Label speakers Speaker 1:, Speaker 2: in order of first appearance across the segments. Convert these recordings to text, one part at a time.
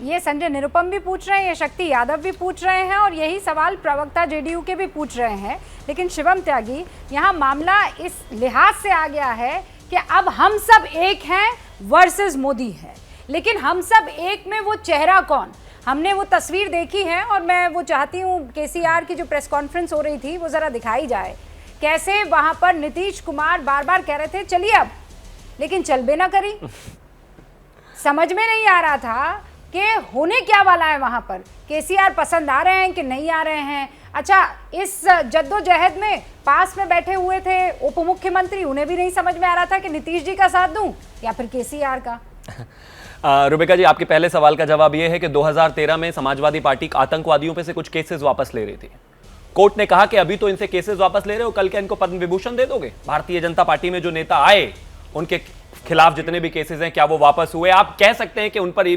Speaker 1: ये संजय निरुपम भी पूछ रहे हैं, ये शक्ति यादव भी पूछ रहे हैं और यही सवाल प्रवक्ता जेडीयू के भी पूछ रहे हैं। लेकिन शिवम त्यागी, यहाँ मामला इस लिहाज से आ गया है कि अब हम सब एक हैं वर्सेस मोदी है, लेकिन हम सब एक में वो चेहरा कौन? हमने वो तस्वीर देखी है और मैं वो चाहती हूँ केसीआर की जो प्रेस कॉन्फ्रेंस हो रही थी वो जरा दिखाई जाए, कैसे वहां पर नीतीश कुमार बार बार कह रहे थे चलिए अब, लेकिन चल बे ना करी। समझ में नहीं आ रहा था कि होने क्या वाला है वहां पर, केसीआर पसंद आ रहे हैं कि नहीं आ रहे हैं। अच्छा, इस जद्दोजहद में पास में बैठे हुए थे उप मुख्यमंत्री, उन्हें भी नहीं समझ में आ रहा था कि नीतीश जी का साथ दूं या फिर केसीआर का।
Speaker 2: रुबिका जी, आपके पहले सवाल का जवाब यह है कि 2013 में समाजवादी पार्टी आतंकवादियों पे से कुछ केसेस वापस ले रही थी। कोर्ट ने कहा कि अभी तो इनसे केसेस वापस ले रहे हो, कल क्या इनको पद्म विभूषण दे दोगे? भारतीय जनता पार्टी में जो नेता आए उनके खिलाफ जितने भी केसेस हैं क्या वो वापस हुए? आप कह सकते हैं कि उन पर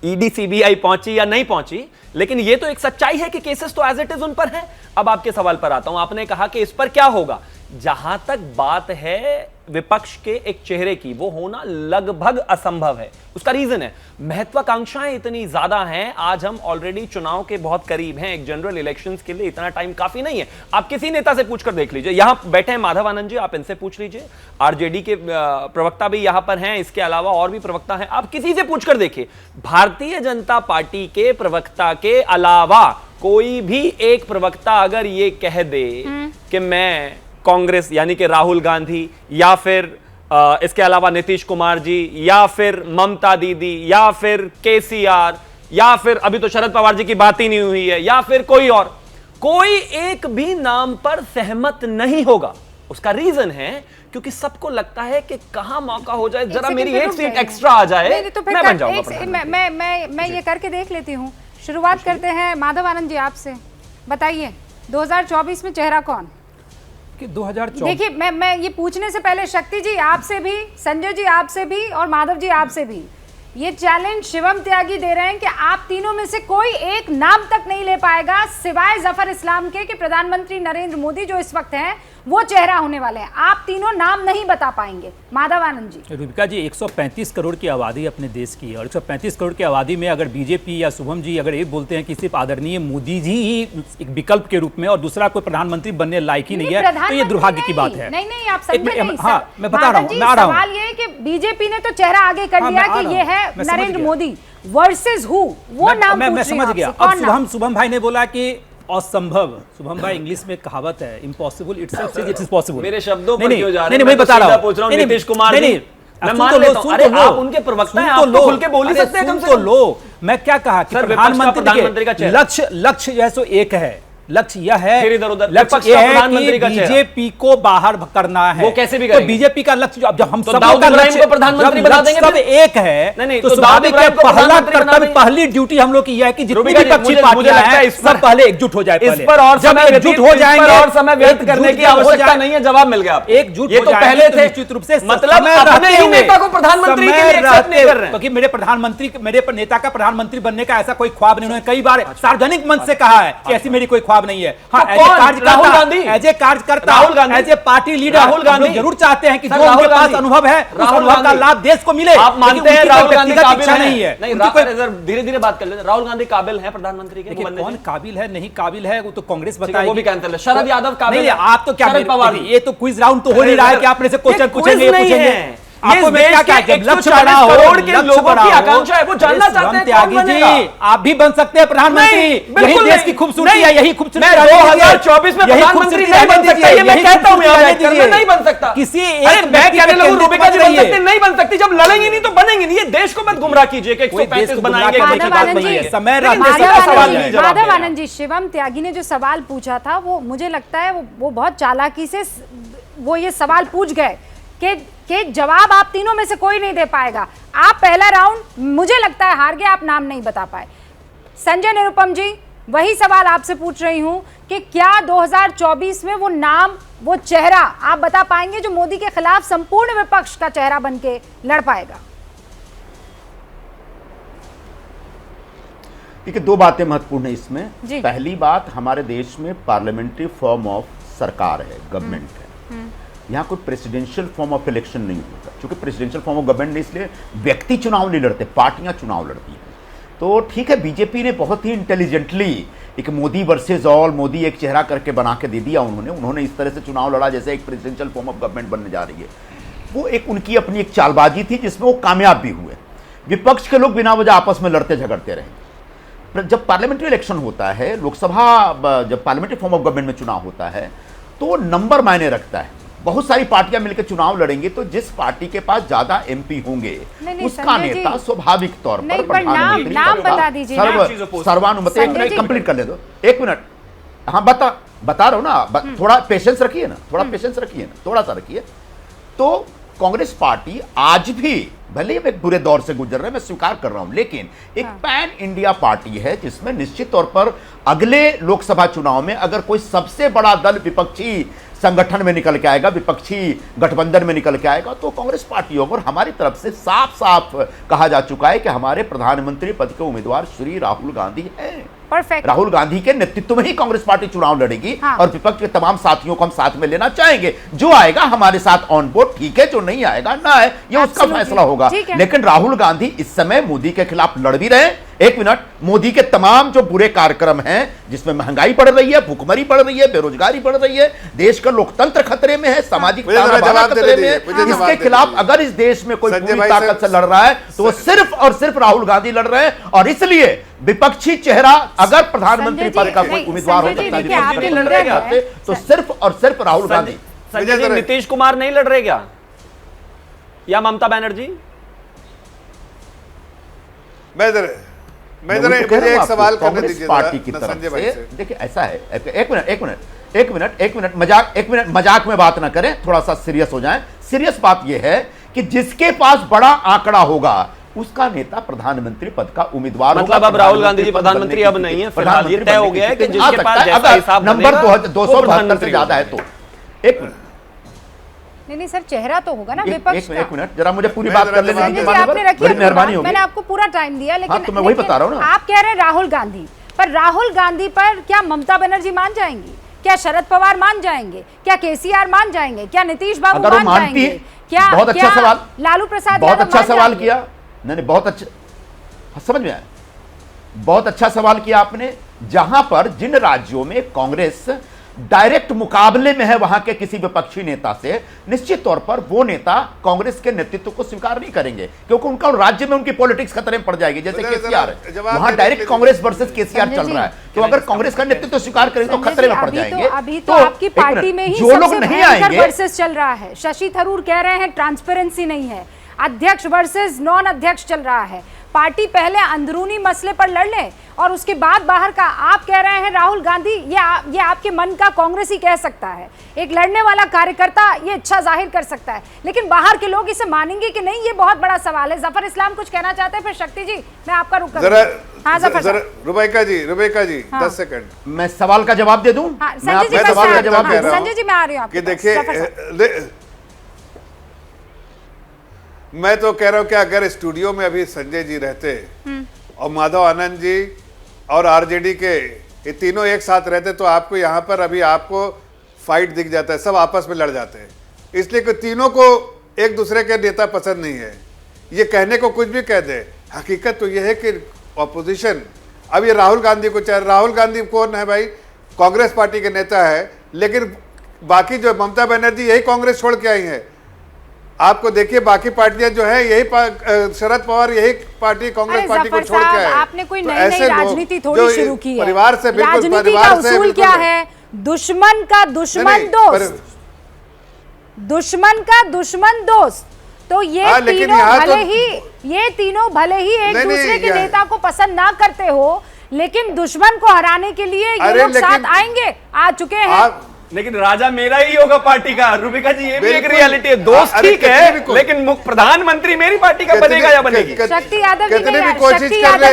Speaker 2: ईडी सीबीआई पहुंची या नहीं पहुंची, लेकिन ये तो एक सच्चाई है कि केसेस तो एज इट इज उन पर हैं। अब आपके सवाल पर आता हूं, आपने कहा कि इस पर क्या होगा। जहां तक बात है विपक्ष के एक चेहरे की, वो होना लगभग असंभव है। उसका रीजन है महत्वाकांक्षाएं इतनी ज्यादा हैं। आज हम ऑलरेडी चुनाव के बहुत करीब हैं, एक जनरल इलेक्शंस के लिए इतना टाइम काफी नहीं है। आप किसी नेता से पूछकर देख लीजिए, यहां बैठे हैं माधव आनंद जी, आप इनसे पूछ लीजिए, आरजेडी के प्रवक्ता भी यहां पर हैं, इसके अलावा और भी प्रवक्ता हैं, आप किसी से पूछकर देखिए। भारतीय जनता पार्टी के प्रवक्ता के अलावा कोई भी एक प्रवक्ता अगर ये कह दे कि मैं कांग्रेस यानी कि राहुल गांधी या फिर इसके अलावा नीतीश कुमार जी या फिर ममता दीदी या फिर केसीआर या फिर अभी तो शरद पवार जी की बात ही नहीं हुई है या फिर कोई और, कोई एक भी नाम पर सहमत नहीं होगा। उसका रीजन है क्योंकि सबको लगता है कि कहां मौका हो जाए, जरा मेरी एक सीट एक्स्ट्रा आ जाए, तो मैं बन जाऊंगा।
Speaker 1: मैं ये करके देख लेती हूं। शुरुआत करते हैं माधव आनंद जी आपसे, बताइए 2024 में चेहरा कौन?
Speaker 3: कि 2024
Speaker 1: देखिए, मैं ये पूछने से पहले शक्ति जी आपसे भी, संजय जी आपसे भी और माधव जी आपसे भी ये चैलेंज शिवम त्यागी दे रहे हैं कि आप तीनों में से कोई एक नाम तक नहीं ले पाएगा सिवाय जफर इस्लाम के कि प्रधानमंत्री नरेंद्र मोदी जो इस वक्त हैं वो चेहरा होने वाले हैं। आप तीनों नाम नहीं बता पाएंगे। माधव आनंद जी।
Speaker 3: रुबिका जी, 135 करोड़ की आबादी अपने देश की है और 135 करोड़ की आबादी में अगर बीजेपी या शुभम जी अगर ये बोलते हैं कि सिर्फ आदरणीय मोदी जी ही एक विकल्प के रूप में और दूसरा कोई प्रधानमंत्री बनने लायक ही नहीं है, तो ये दुर्भाग्य की बात है।
Speaker 1: नहीं, आप समझे नहीं।
Speaker 3: हाँ, मैं बता रहा हूँ,
Speaker 1: सवाल ये है कि बीजेपी ने तो चेहरा आगे कर दिया कि ये है नरेंद्र मोदी वर्सेस हु, वो नाम
Speaker 3: मैं समझ गया। अब शुभम भाई ने बोला कि असंभव, शुभम भाई इंग्लिश में कहावत है impossible itself says it is possible.
Speaker 2: मेरे शब्दों पर क्यों जा रहे हैं?
Speaker 3: नहीं, मैं बता रहा हूं
Speaker 2: नीतीश कुमार जी, मैं मान लेता हूं, अरे आप उनके प्रवक्ता हैं, आप तो खुल के बोल ही सकते हैं। कम से कम
Speaker 3: मैं क्या कहा कि प्रधानमंत्री का लक्ष्य जो है सो एक है, लक्ष्य यह है, लक्ष्य यह है कि बीजेपी को बाहर करना है।
Speaker 2: वो कैसे भी करेंगे?
Speaker 3: तो बीजेपी का लक्ष्य जब हम सब
Speaker 2: दाऊद इब्राहिम को प्रधानमंत्री बना देंगे,
Speaker 3: सब एक है, तो दाऊद इब्राहिम को पहला कर्तव्य, पहली ड्यूटी हम लोग की यह है कि जितनी भी विपक्षी पार्टियां हैं सब पहले एकजुट हो जाए।
Speaker 2: इस पर और
Speaker 3: जब एकजुट हो जाएंगे
Speaker 2: और समय व्यर्थ करने की आवश्यकता नहीं है। जवाब मिल गया,
Speaker 3: एकजुट
Speaker 2: ये तो पहले थे,
Speaker 3: निश्चित रूप से
Speaker 2: मतलब अपने ही नेता को प्रधानमंत्री के लिए एक्सेप्ट नहीं कर रहे हैं।
Speaker 3: क्योंकि मेरे नेता का प्रधानमंत्री बनने का ऐसा कोई ख्वाब नहीं, उन्होंने कई बार सार्वजनिक मंच से कहा है कि ऐसी मेरी कोई ख्वाब नहीं है। हाँ,
Speaker 2: राहुल गांधी,
Speaker 3: एज ए कार्यकर्ता,
Speaker 2: Rahul Gandhi,
Speaker 3: as a party leader,
Speaker 2: Rahul Gandhi
Speaker 3: जरूर चाहते हैं कि जो उनके पास अनुभव है उस अनुभव का लाभ देश को मिले।
Speaker 2: आप मानते हैं राहुल गांधी काबिल
Speaker 3: नहीं है?
Speaker 2: धीरे-धीरे बात कर लेते हैं। राहुल गांधी काबिल है प्रधानमंत्री के?
Speaker 3: कौन काबिल है नहीं काबिल है वो तो कांग्रेस बताएगी,
Speaker 2: वो भी कैंसिल है। शरद यादव काबिल है?
Speaker 3: आप तो क्या, ये तो क्विज राउंड तो हो नहीं रहा है कि आपने से क्वेश्चन पूछेंगे। आपको मैं क्या क्या, जब लक्ष्य बड़ा हो,
Speaker 2: करोड़ के लोगों की आकांक्षा है, वो जानना चाहते हैं
Speaker 3: त्यागी जी, आप भी बन सकते हैं प्रधानमंत्री। यही देश की खूबसूरती है, यही खूबसूरती।
Speaker 2: मैं 2024 में प्रधानमंत्री नहीं बन सकता, ये मैं कहता हूं, मैं नहीं बन सकता।
Speaker 3: किसी
Speaker 2: एक मैं कहने लगूं रुबिका जी बन सकते, नहीं बन सकती। जब लड़ेंगे नहीं तो बनेंगे नहीं। ये देश को मत गुमराह कीजिए कि 135 बनाएंगे।
Speaker 1: माधव आनंद जी, शिवम त्यागी ने जो सवाल पूछा था वो मुझे लगता है वो बहुत चालाकी से वो ये सवाल पूछ गए कि जवाब आप तीनों में से कोई नहीं दे पाएगा। आप पहला राउंड मुझे लगता है हार गए, आप नाम नहीं बता पाए। संजय निरुपम जी, वही सवाल आपसे पूछ रही हूं कि क्या 2024 में वो नाम, वो चेहरा आप बता पाएंगे जो मोदी के खिलाफ संपूर्ण विपक्ष का चेहरा बनके लड़ पाएगा?
Speaker 4: देखिए, दो बातें महत्वपूर्ण है इसमें। पहली बात, हमारे देश में पार्लियामेंट्री फॉर्म ऑफ सरकार है, गवर्नमेंट है। यहाँ कोई प्रेसिडेंशियल फॉर्म ऑफ इलेक्शन नहीं होता, क्योंकि प्रेसिडेंशियल फॉर्म ऑफ गवर्नमेंट ने इसलिए व्यक्ति चुनाव नहीं लड़ते, पार्टियां चुनाव लड़ती हैं। तो ठीक है, बीजेपी ने बहुत ही इंटेलिजेंटली एक मोदी वर्सेस ऑल, मोदी एक चेहरा करके बना के दे दिया उन्होंने इस तरह से चुनाव लड़ा जैसे एक प्रेसिडेंशियल फॉर्म ऑफ गवर्नमेंट बनने जा रही है। वो एक उनकी अपनी एक चालबाजी थी जिसमें वो कामयाब भी हुए। विपक्ष के लोग बिना वजह आपस में लड़ते झगड़ते रहे। जब पार्लियामेंट्री इलेक्शन होता है, लोकसभा जब पार्लियामेंट्री फॉर्म ऑफ गवर्नमेंट में चुनाव होता है तो नंबर मायने रखता है। बहुत सारी पार्टियां मिलकर चुनाव लड़ेंगी तो जिस पार्टी के पास ज्यादा एमपी होंगे उसका नेता स्वाभाविक तौर पर प्रधानमंत्री सर्वानुमत। कंप्लीट कर ले दो, एक मिनट। हाँ बता रहा हूं ना, थोड़ा पेशेंस रखिए ना, थोड़ा सा रखिए। तो कांग्रेस पार्टी आज भी, भले ही एक बुरे दौर से गुजर रहे हैं, मैं स्वीकार कर रहा हूं, लेकिन एक पैन इंडिया पार्टी है जिसमें निश्चित तौर पर अगले लोकसभा चुनाव में अगर कोई सबसे बड़ा दल विपक्षी संगठन में निकल के आएगा, विपक्षी गठबंधन में निकल के आएगा तो कांग्रेस पार्टी होगा। और हमारी तरफ से साफ साफ कहा जा चुका है कि हमारे प्रधानमंत्री पद के उम्मीदवार श्री राहुल गांधी हैं।
Speaker 1: परफेक्ट।
Speaker 4: राहुल गांधी के नेतृत्व में ही कांग्रेस पार्टी चुनाव लड़ेगी। हाँ। और विपक्ष के तमाम साथियों को हम साथ में लेना चाहेंगे। जो आएगा हमारे साथ ऑन बोर्ड, ठीक है, जो नहीं आएगा ना है, ये उसका फैसला होगा। लेकिन राहुल गांधी इस समय मोदी के खिलाफ लड़ भी रहे। एक मिनट, मोदी के तमाम जो बुरे कार्यक्रम हैं जिसमें महंगाई बढ़ रही है, भूखमरी बढ़ रही है, बेरोजगारी बढ़ रही है, देश का लोकतंत्र खतरे में है, सामाजिक खतरे में है, इसके खिलाफ अगर इस देश में कोई पूरी ताकत से लड़ रहा है तो वो सिर्फ और सिर्फ राहुल गांधी लड़ रहे हैं। और इसलिए विपक्षी चेहरा अगर प्रधानमंत्री पद का कोई उम्मीदवार हो सकता है तो सिर्फ और सिर्फ राहुल गांधी।
Speaker 2: नीतीश कुमार नहीं लड़ रहे क्या, या ममता बनर्जी?
Speaker 5: मैं मुझे एक सवाल करने दीजिए
Speaker 4: पार्टी की तरफ से। देखिए ऐसा है, एक मिनट मजाक में बात ना करें, थोड़ा सा सीरियस हो जाएं। सीरियस बात यह है कि जिसके पास बड़ा आंकड़ा होगा उसका नेता प्रधानमंत्री पद का उम्मीदवार
Speaker 2: मतलब अब राहुल गांधी जी प्रधानमंत्री अब नहीं है, फिलहाल ये तय हो गया है कि जिसके पास जैसा हिसाब
Speaker 4: नंबर 272 से ज्यादा है तो। एक मिनट,
Speaker 1: नहीं सर, चेहरा तो होगा ना विपक्ष का।
Speaker 4: एक मिनट जरा मुझे पूरी बात कर लेने दीजिए,
Speaker 1: बड़ी मेहरबानी
Speaker 4: होगी।
Speaker 1: मैंने आपको पूरा टाइम दिया, लेकिन
Speaker 4: तो मैं वही बता रहा हूं ना।
Speaker 1: आप कह रहे हैं राहुल गांधी, पर राहुल गांधी पर क्या ममता बनर्जी मान जाएंगी? क्या शरद पवार मान जाएंगे? क्या केसीआर मान जाएंगे? क्या नीतीश बाबू मान जाएंगे? क्या
Speaker 4: बहुत अच्छा सवाल,
Speaker 1: लालू प्रसाद
Speaker 4: बहुत अच्छा सवाल किया। नहीं, बहुत अच्छा, समझ में आया, बहुत अच्छा सवाल किया आपने। जहां पर जिन राज्यों में कांग्रेस डायरेक्ट मुकाबले में है वहां के किसी विपक्षी नेता से, निश्चित तौर पर वो नेता कांग्रेस के नेतृत्व को स्वीकार नहीं करेंगे, क्योंकि उनका राज्य में उनकी पॉलिटिक्स खतरे में पड़ जाएगी। जैसे केसीआर है, वहां डायरेक्ट कांग्रेस वर्सेस केसीआर चल रहा है, तो अगर कांग्रेस का नेतृत्व स्वीकार करें तो खतरे में पड़ जाएंगे।
Speaker 1: अभी तो आपकी पार्टी में ही
Speaker 4: जो लोग नहीं आएंगे
Speaker 1: वर्सेस चल रहा है। शशि थरूर कह रहे हैं ट्रांसपेरेंसी नहीं है, अध्यक्ष वर्सेस नॉन अध्यक्ष चल रहा है। पार्टी पहले अंदरूनी मसले पर लड़ ले और उसके बाद बाहर का। आप कह रहे हैं राहुल गांधी, ये आपके मन का कांग्रेस ही कह सकता है, एक लड़ने वाला कार्यकर्ता ये इच्छा जाहिर कर सकता है, लेकिन बाहर के लोग इसे मानेंगे कि नहीं, ये बहुत बड़ा सवाल है। जफर इस्लाम कुछ कहना चाहते हैं, फिर शक्ति जी मैं आपका रुक
Speaker 5: रुबैका जी 10 सेकंड
Speaker 4: मैं सवाल का जवाब दे दूं।
Speaker 1: संजय जी मैं आ रही हूँ।
Speaker 5: देखिए मैं तो कह रहा हूं कि अगर स्टूडियो में अभी संजय जी रहते और माधव आनंद जी और आरजेडी के ये तीनों एक साथ रहते तो आपको यहाँ पर अभी आपको फाइट दिख जाता है, सब आपस में लड़ जाते हैं। इसलिए कि तीनों को एक दूसरे के नेता पसंद नहीं है। ये कहने को कुछ भी कह दे, हकीकत तो ये है कि ऑपोजिशन अब ये राहुल गांधी को चाहे, राहुल गांधी कौन है भाई, कांग्रेस पार्टी के नेता है, लेकिन बाकी जो ममता बनर्जी यही कांग्रेस छोड़ के आई है। आपको देखिए बाकी पार्टियां जो है यही शरद पवार यही पार्टी कांग्रेस पार्टी को छोड़ के आए।
Speaker 1: आपने कोई नई राजनीति थोड़ी शुरू की है।
Speaker 5: परिवार से बिल्कुल,
Speaker 1: राजनीति का उसूल क्या है? दुश्मन का दुश्मन दोस्त, दुश्मन का दुश्मन दोस्त। तो ये तीनों भले ही एक दूसरे के नेता को पसंद ना करते हो, लेकिन दुश्मन को हराने के लिए ये लोग साथ आएंगे, आ चुके हैं।
Speaker 2: लेकिन राजा मेरा ही होगा पार्टी का। रुबिका जी ये भी एक रियलिटी है। दोस्त ठीक है, लेकिन प्रधानमंत्री मेरी पार्टी का बनेगा या बनेगी?
Speaker 1: शक्ति यादव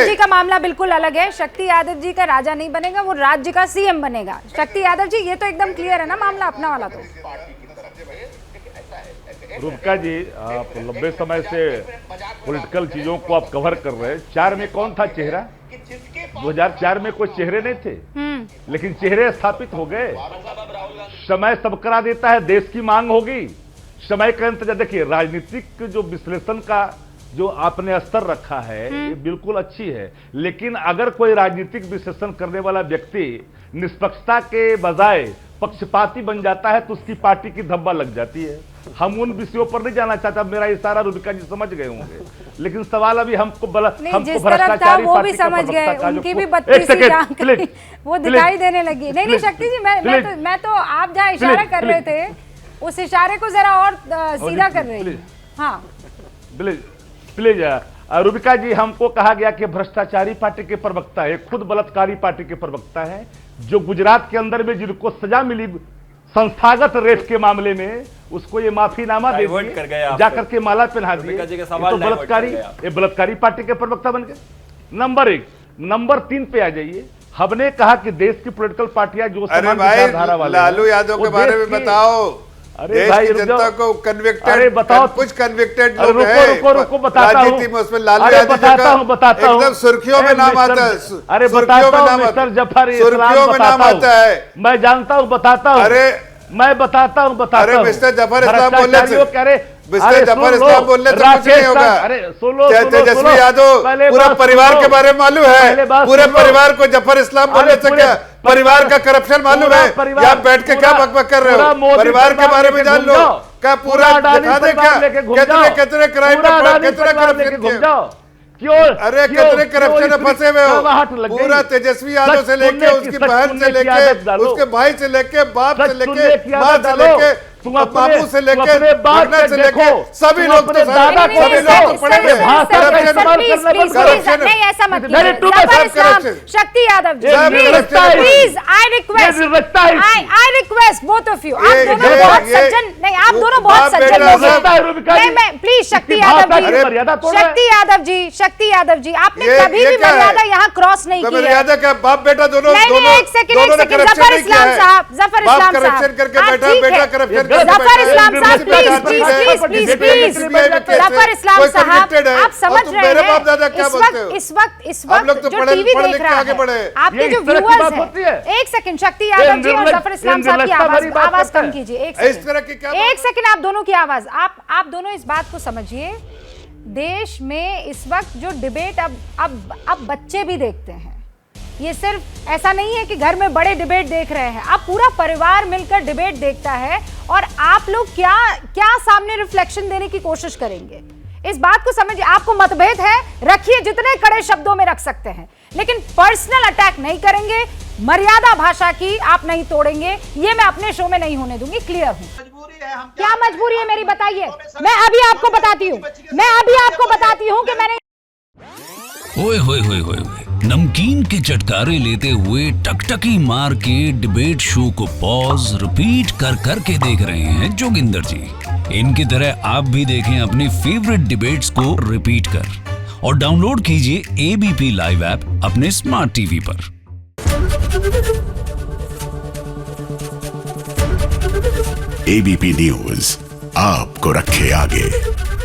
Speaker 1: जी का मामला बिल्कुल अलग है। शक्ति यादव जी का राजा नहीं बनेगा, वो राज्य का सीएम बनेगा। शक्ति यादव जी ये तो एकदम क्लियर है ना मामला अपना वाला। तो
Speaker 6: रुबिका जी आप लंबे समय से पॉलिटिकल चीजों को आप कवर कर रहे हैं। 4 में कौन था चेहरा? 2004 में कोई चेहरे नहीं थे, लेकिन चेहरे स्थापित हो गए। समय सब करा देता है, देश की मांग होगी, समय का इंतजार। देखिए, राजनीतिक जो विश्लेषण का जो आपने स्तर रखा है ये बिल्कुल अच्छी है, लेकिन अगर कोई राजनीतिक विश्लेषण करने वाला व्यक्ति निष्पक्षता के बजाय पक्षपाती बन जाता है तो उसकी पार्टी की धब्बा लग जाती है। हम उन विषयों पर नहीं जाना चाहता, मेरा इशारा रुबिका जी समझ गए होंगे, लेकिन सवाल अभी हमको
Speaker 1: भ्रष्टाचारी वो भी समझ गए, उनकी भी 32 आंख वो दिखाई देने लगी। नहीं शक्ति जी, मैं तो आप जहाँ इशारा कर रहे थे उस इशारे को जरा और सीधा कर रहे हैं। हाँ
Speaker 6: प्लीज रुबिका जी, हमको कहा गया कि भ्रष्टाचारी पार्टी के प्रवक्ता है, खुद बलात्कारी पार्टी के प्रवक्ता है, जो गुजरात के अंदर में जिनको सजा मिली संस्थागत रेप के मामले में, उसको ये माफीनामा दे दिए, जाकर के माला पहना दिए, तो बलात्कारी पार्टी के प्रवक्ता बन गए। नंबर 1। नंबर 3 पे आ जाइए। हमने कहा कि देश की पॉलिटिकल पार्टियां जो
Speaker 5: अरे भाई लालू यादव के बारे में बताओ।
Speaker 6: अरे भाई
Speaker 5: जनता को कन्विक्टेड,
Speaker 6: अरे बताओ,
Speaker 5: कुछ कन्विक्टेड लोग
Speaker 6: हैं
Speaker 5: रुको
Speaker 6: बताता हूं,
Speaker 5: राजनीति में, उसमें लालू यादव
Speaker 6: बताता हूं
Speaker 5: एकदम सुर्खियों में नाम आता है।
Speaker 6: अरे बताता हूं मिस्टर जफर,
Speaker 5: सुर्खियों में नाम आता है।
Speaker 6: मैं जानता हूं, बताता हूं। अरे मैं बताता हूं।
Speaker 5: अरे मिस्टर जफर इस्लाम बोलने से, मिस्टर जफर इस्लाम बोलने से कुछ नहीं होगा।
Speaker 6: अरे सुनो,
Speaker 5: तेजस्वी यादव पूरा परिवार के बारे में मालूम है, पूरे परिवार को जफर इस्लाम बोलने से क्या परिवार का करप्शन मालूम है? या बैठ के क्या बकबक कर रहे हो? परिवार के बारे में जान लो, क्या पूरा दिखा दे, क्या कितने क्राइम में कितने करप्शन, क्यों? अरे कितने करप्शन में फंसे हुए हो? पूरा तेजस्वी यादव से लेके, उसकी बहन से लेके, उसके भाई से लेके, बाप से लेके, माँ से लेके, बाबू से लेके, भागना से लेके, सभी लोग तो सभी लोग पड़े हुए
Speaker 1: नहीं, ऐसा मत कीजिए। Shakti Yadav ji, please I request both of you, आप दोनों बहुत सज्जन, नहीं आप दोनों बहुत सज्जन लोग हैं। मैं प्लीज शक्ति यादव जी, आपने कभी भी मर्यादा यहाँ क्रॉस नहीं की है।
Speaker 5: मर्यादा क्या? बाप बेटा दोनों,
Speaker 1: एक सेकंड, जफर इस्लाम साहब,
Speaker 5: करके बैठा, बेटा करप्शन,
Speaker 1: जफर इस्लाम साहब प्लीज, जफर इस्लाम साहब आप समझ रहे हैं इस वक्त जो टीवी देख रहा है, आपके जो व्यूअर्स हैं, एक सेकंड शक्ति यादव जी और जफर इस्लाम साहब की आवाज कम कीजिए, एक सेकंड आप दोनों की आवाज, आप दोनों इस बात को समझिए। देश में इस वक्त जो डिबेट अब बच्चे भी देखते हैं, ये सिर्फ ऐसा नहीं है कि घर में बड़े डिबेट देख रहे हैं, अब पूरा परिवार मिलकर डिबेट देखता है, और आप लोग क्या सामने रिफ्लेक्शन देने की कोशिश करेंगे? इस बात को समझिए। आपको मतभेद है, रखिए, जितने कड़े शब्दों में रख सकते हैं, लेकिन पर्सनल अटैक नहीं करेंगे, मर्यादा भाषा की आप नहीं तोड़ेंगे, ये मैं अपने शो में नहीं होने दूंगी। क्लियर हूं? क्या मजबूरी है मेरी, बताइए। मैं अभी आपको बताती हूँ कि मैंने
Speaker 7: ओए होए होए होए, नमकीन के चटकारे लेते हुए टकटकी मार के डिबेट शो को पॉज रिपीट कर करके देख रहे हैं जोगिंदर जी। इनकी तरह आप भी देखें अपनी फेवरेट डिबेट्स को रिपीट कर, और डाउनलोड कीजिए एबीपी लाइव ऐप अपने स्मार्ट टीवी पर।
Speaker 8: एबीपी न्यूज आपको रखे आगे।